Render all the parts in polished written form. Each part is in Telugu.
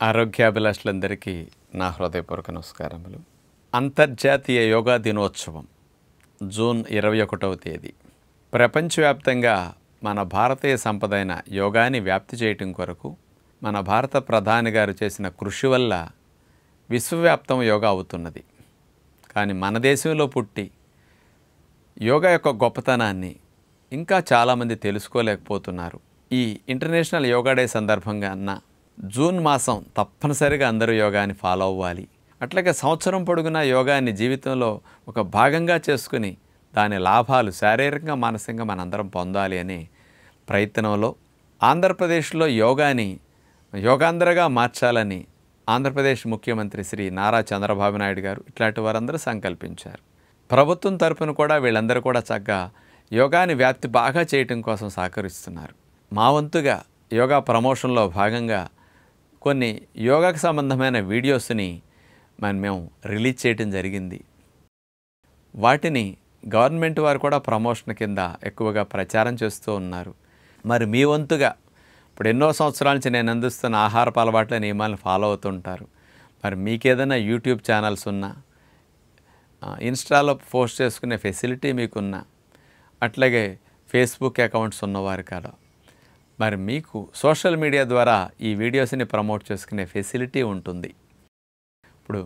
ఆరోగ్యాభిలాషులందరికీ నా హృదయపూర్వక నమస్కారములు. అంతర్జాతీయ యోగా దినోత్సవం జూన్ 21వ తేదీ. ప్రపంచవ్యాప్తంగా మన భారతీయ సంపద అయిన యోగాని వ్యాప్తి చేయటం కొరకు మన భారత ప్రధాని గారు చేసిన కృషి వల్ల విశ్వవ్యాప్తం యోగా అవుతున్నది. కానీ మన దేశంలో పుట్టి యోగా యొక్క గొప్పతనాన్ని ఇంకా చాలామంది తెలుసుకోలేకపోతున్నారు. ఈ ఇంటర్నేషనల్ యోగా డే సందర్భంగా జూన్ మాసం తప్పనిసరిగా అందరూ యోగాని ఫాలో అవ్వాలి. అట్లాగే సంవత్సరం పొడుగునా యోగాని జీవితంలో ఒక భాగంగా చేసుకుని దాని లాభాలు శారీరకంగా మానసికంగా మనందరం పొందాలి అనే ప్రయత్నంలో ఆంధ్రప్రదేశ్లో యోగాని యోగాంధ్రగా మార్చాలని ఆంధ్రప్రదేశ్ ముఖ్యమంత్రి శ్రీ నారా చంద్రబాబు నాయుడు గారు ఇట్లాంటి వారందరూ సంకల్పించారు. ప్రభుత్వం తరపున కూడా వీళ్ళందరూ కూడా చక్కగా యోగాని వ్యాప్తి బాగా చేయటం కోసం సహకరిస్తున్నారు. మా వంతుగా యోగా ప్రమోషన్లో భాగంగా కొన్ని యోగాకు సంబంధమైన వీడియోస్ని మేము రిలీజ్ చేయటం జరిగింది. వాటిని గవర్నమెంట్ వారు కూడా ప్రమోషన్ కింద ఎక్కువగా ప్రచారం చేస్తూ ఉన్నారు. మరి మీ వంతుగా ఇప్పుడు ఎన్నో సంవత్సరాల నుంచి నేను అందిస్తున్న ఆహారపు అలవాట్ల నియమాలను ఫాలో అవుతుంటారు. మరి మీకేదైనా యూట్యూబ్ ఛానల్స్ ఉన్నా, ఇన్స్టాలో పోస్ట్ చేసుకునే ఫెసిలిటీ మీకున్నా, అట్లాగే ఫేస్బుక్ అకౌంట్స్ ఉన్నవారు కదా, మరి మీకు సోషల్ మీడియా ద్వారా ఈ వీడియోస్ని ప్రమోట్ చేసుకునే ఫెసిలిటీ ఉంటుంది. ఇప్పుడు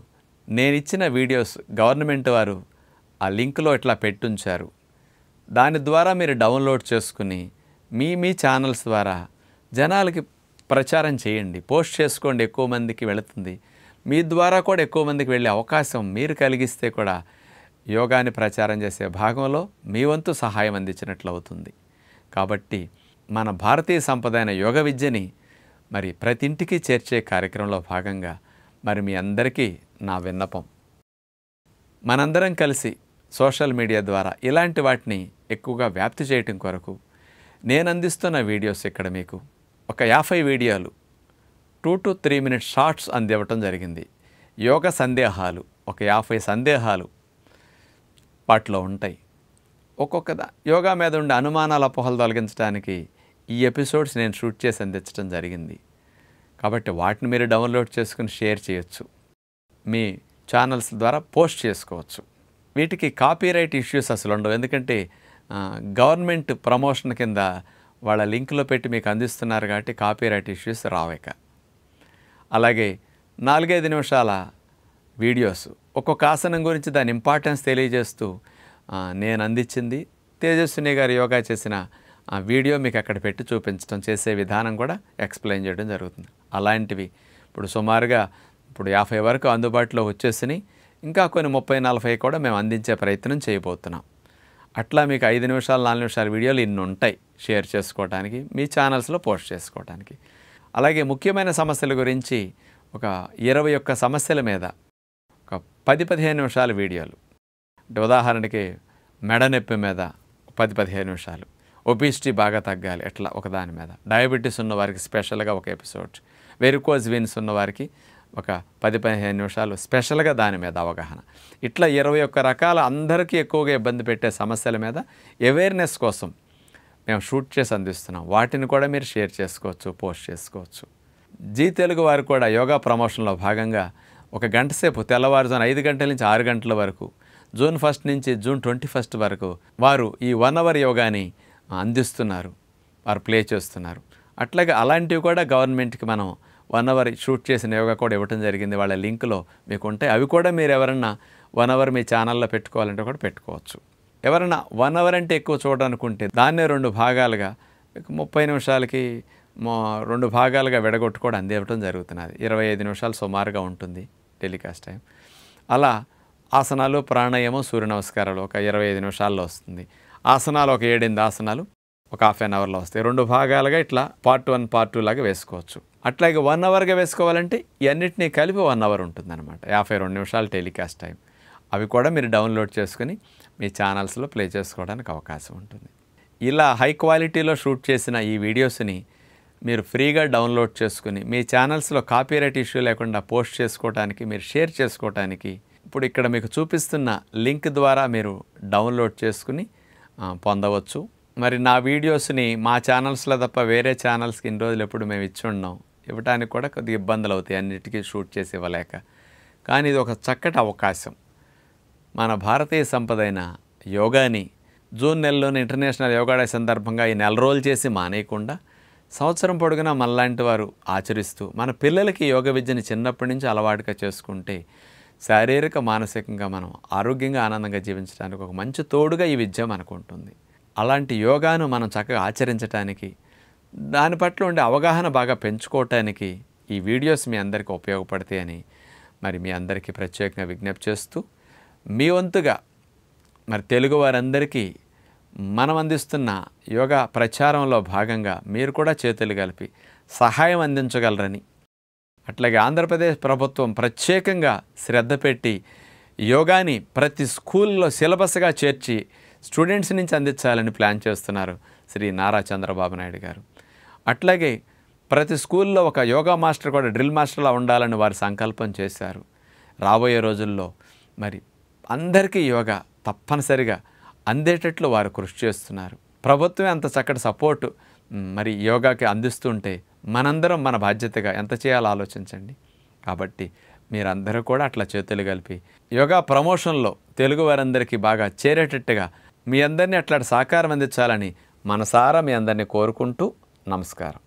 నేను ఇచ్చిన వీడియోస్ గవర్నమెంట్ వారు ఆ లింక్లో ఇట్లా పెట్టుంచారు. దాని ద్వారా మీరు డౌన్లోడ్ చేసుకుని మీ ఛానల్స్ ద్వారా జనాలకి ప్రచారం చేయండి, పోస్ట్ చేసుకోండి. ఎక్కువ మందికి వెళుతుంది. మీ ద్వారా కూడా ఎక్కువ మందికి వెళ్ళే అవకాశం మీరు కలిగిస్తే కూడా యోగాని ప్రచారం చేసే భాగంలో మీ వంతు సహాయం అందించినట్లు అవుతుంది. కాబట్టి మన భారతీయ సంపద అయిన యోగ విద్యని మరి ప్రతి ఇంటికి చేర్చే కార్యక్రమంలో భాగంగా మరి మీ అందరికీ నా విన్నపం, మనందరం కలిసి సోషల్ మీడియా ద్వారా ఇలాంటి వాటిని ఎక్కువగా వ్యాప్తి చేయటం కొరకు నేను అందిస్తున్న వీడియోస్ ఇక్కడ మీకు ఒక 50 వీడియోలు 2 to 3 minutes షార్ట్స్ అందివ్వటం జరిగింది. యోగ సందేహాలు ఒక 50 సందేహాలు వాటిలో ఉంటాయి. ఒక్కొక్క యోగా మీద ఉండే అనుమానాల అపోహలు తొలగించడానికి ఈ ఎపిసోడ్స్ నేను షూట్ చేసి అందించడం జరిగింది. కాబట్టి వాటిని మీరు డౌన్లోడ్ చేసుకుని షేర్ చేయొచ్చు, మీ ఛానల్స్ ద్వారా పోస్ట్ చేసుకోవచ్చు. వీటికి కాపీరైట్ ఇష్యూస్ అసలు ఉండవు. ఎందుకంటే గవర్నమెంట్ ప్రమోషన్ కింద వాళ్ళ లింక్లో పెట్టి మీకు అందిస్తున్నారు కాబట్టి కాపీరైట్ ఇష్యూస్ రావేక. అలాగే 4-5 నిమిషాల వీడియోస్ ఒక్కొక్క ఆసనం గురించి దాని ఇంపార్టెన్స్ తెలియజేస్తూ నేను అందించింది తేజస్విని గారు యోగా చేసిన వీడియో మీకు అక్కడ పెట్టి చూపించడం, చేసే విధానం కూడా ఎక్స్ప్లెయిన్ చేయడం జరుగుతుంది. అలాంటివి ఇప్పుడు సుమారుగా 50 వరకు అందుబాటులో వచ్చేసినాయి. ఇంకా కొన్ని 30-40 కూడా మేము అందించే ప్రయత్నం చేయబోతున్నాం. అట్లా మీకు 5 నిమిషాలు 4 నిమిషాల వీడియోలు ఇన్ని ఉంటాయి షేర్ చేసుకోవడానికి, మీ ఛానల్స్లో పోస్ట్ చేసుకోవడానికి. అలాగే ముఖ్యమైన సమస్యల గురించి ఒక 21 సమస్యల మీద ఒక 10-15 నిమిషాల వీడియోలు. అంటే ఉదాహరణకి మెడ నొప్పి మీద 10-15 నిమిషాలు, ఒబిసిటీ బాగా తగ్గాలి ఎట్లా ఒక దాని మీద, డయాబెటీస్ ఉన్న వారికి స్పెషల్గా ఒక ఎపిసోడ్, వెరికోజ్ వెయిన్స్ ఉన్న వారికి ఒక 10-15 నిమిషాలు స్పెషల్గా దాని మీద అవగాహన. ఇట్లా 21 రకాల అందరికీ ఎక్కువగా ఇబ్బంది పెట్టే సమస్యల మీద అవేర్నెస్ కోసం మేము షూట్ చేసి అందిస్తున్నాం. వాటిని కూడా మీరు షేర్ చేసుకోవచ్చు, పోస్ట్ చేసుకోవచ్చు. జీ తెలుగు వారు కూడా యోగా ప్రమోషన్లో భాగంగా ఒక గంట సేపు తెల్లవారుజామున 5 గంటల నుంచి 6 గంటల వరకు జూన్ 1 నుంచి జూన్ 21 వరకు వారు ఈ 1 hour యోగాని అందిస్తున్నారు, వారు ప్లే చేస్తున్నారు. అట్లాగే అలాంటివి కూడా గవర్నమెంట్కి మనం 1 hour షూట్ చేసిన యోగా కూడా ఇవ్వటం జరిగింది. వాళ్ళ లింక్లో మీకు ఉంటాయి. అవి కూడా మీరు ఎవరన్నా 1 hour మీ ఛానల్లో పెట్టుకోవాలంటే కూడా పెట్టుకోవచ్చు. ఎవరైనా 1 hour అంటే ఎక్కువ చూడాలనుకుంటే దాన్నే 2 భాగాలుగా 30 నిమిషాలకి 2 భాగాలుగా విడగొట్టు కూడా అందివ్వటం జరుగుతున్నది. 25 నిమిషాలు సుమారుగా ఉంటుంది టెలికాస్ట్ టైం. అలా ఆసనాలు, ప్రాణాయామం, సూర్య నమస్కారాలు ఒక 25 నిమిషాల్లో వస్తుంది. ఆసనాలు ఒక 7-8 ఆసనాలు ఒక ½ an hourలో వస్తాయి. 2 భాగాలుగా ఇట్లా part 1 part 2 లాగా వేసుకోవచ్చు. అట్లాగే 1 hourగా వేసుకోవాలంటే ఇవన్నిటినీ కలిపి 1 hour ఉంటుందన్నమాట. 52 నిమిషాలు టెలికాస్ట్ టైం. అవి కూడా మీరు డౌన్లోడ్ చేసుకుని మీ ఛానల్స్లో ప్లే చేసుకోవడానికి అవకాశం ఉంటుంది. ఇలా హై క్వాలిటీలో షూట్ చేసిన ఈ వీడియోస్ని మీరు ఫ్రీగా డౌన్లోడ్ చేసుకుని మీ ఛానల్స్లో కాపీరైట్ ఇష్యూ లేకుండా పోస్ట్ చేసుకోవడానికి, మీరు షేర్ చేసుకోవడానికి ఇప్పుడు ఇక్కడ మీకు చూపిస్తున్న లింక్ ద్వారా మీరు డౌన్లోడ్ చేసుకుని పొందవచ్చు. మరి నా వీడియోస్ని మా ఛానల్స్లో తప్ప వేరే ఛానల్స్కి ఇన్ని రోజులు ఎప్పుడు మేము ఇచ్చి ఉన్నాం. ఇవ్వడానికి కూడా కొద్దిగా ఇబ్బందులు అవుతాయి, అన్నిటికీ షూట్ చేసి ఇవ్వలేక. కానీ ఇది ఒక చక్కటి అవకాశం. మన భారతీయ సంపద అయిన యోగాని జూన్ నెలలోని ఇంటర్నేషనల్ యోగా డే సందర్భంగా ఈ నెల రోజులు చేసి మానేయకుండా సంవత్సరం పొడుగునా మనలాంటి వారు ఆచరిస్తూ మన పిల్లలకి యోగ విద్యని చిన్నప్పటి నుంచి అలవాటుగా చేసుకుంటే శారీరక మానసికంగా మనం ఆరోగ్యంగా ఆనందంగా జీవించడానికి ఒక మంచి తోడుగా ఈ విద్య మనకు ఉంటుంది. అలాంటి యోగాను మనం చక్కగా ఆచరించడానికి, దాని పట్ల ఉండే అవగాహన బాగా పెంచుకోవటానికి ఈ వీడియోస్ మీ అందరికీ ఉపయోగపడతాయని మరి మీ అందరికీ ప్రత్యేకంగా విజ్ఞప్తి చేస్తూ, మీ వంతుగా మరి తెలుగు వారందరికీ మనం అందిస్తున్న యోగా ప్రచారంలో భాగంగా మీరు కూడా చేతులు కలిపి సహాయం అందించగలరని, అట్లాగే ఆంధ్రప్రదేశ్ ప్రభుత్వం ప్రత్యేకంగా శ్రద్ధ పెట్టి యోగాని ప్రతి స్కూల్లో సిలబస్గా చేర్చి స్టూడెంట్స్ నుంచి అందించాలని ప్లాన్ చేస్తున్నారు శ్రీ నారా చంద్రబాబు నాయుడు గారు. అట్లాగే ప్రతి స్కూల్లో ఒక యోగా మాస్టర్ కూడా డ్రిల్ మాస్టర్లా ఉండాలని వారు సంకల్పం చేశారు. రాబోయే రోజుల్లో మరి అందరికీ యోగా తప్పనిసరిగా అందేటట్లు వారు కృషి చేస్తున్నారు. ప్రభుత్వమే అంత చక్కటి సపోర్టు మరి యోగాకి అందిస్తుంటే మనందరం మన బాధ్యతగా ఎంత చేయాలో ఆలోచించండి. కాబట్టి మీరందరూ కూడా అట్లా చేతులు కలిపి యోగా ప్రమోషన్లో తెలుగు వారందరికీ బాగా చేరేటట్టుగా మీ అందరినీ అట్లాంటి సహకారం అందించాలని మనసారా మీ అందరినీ కోరుకుంటూ నమస్కారం.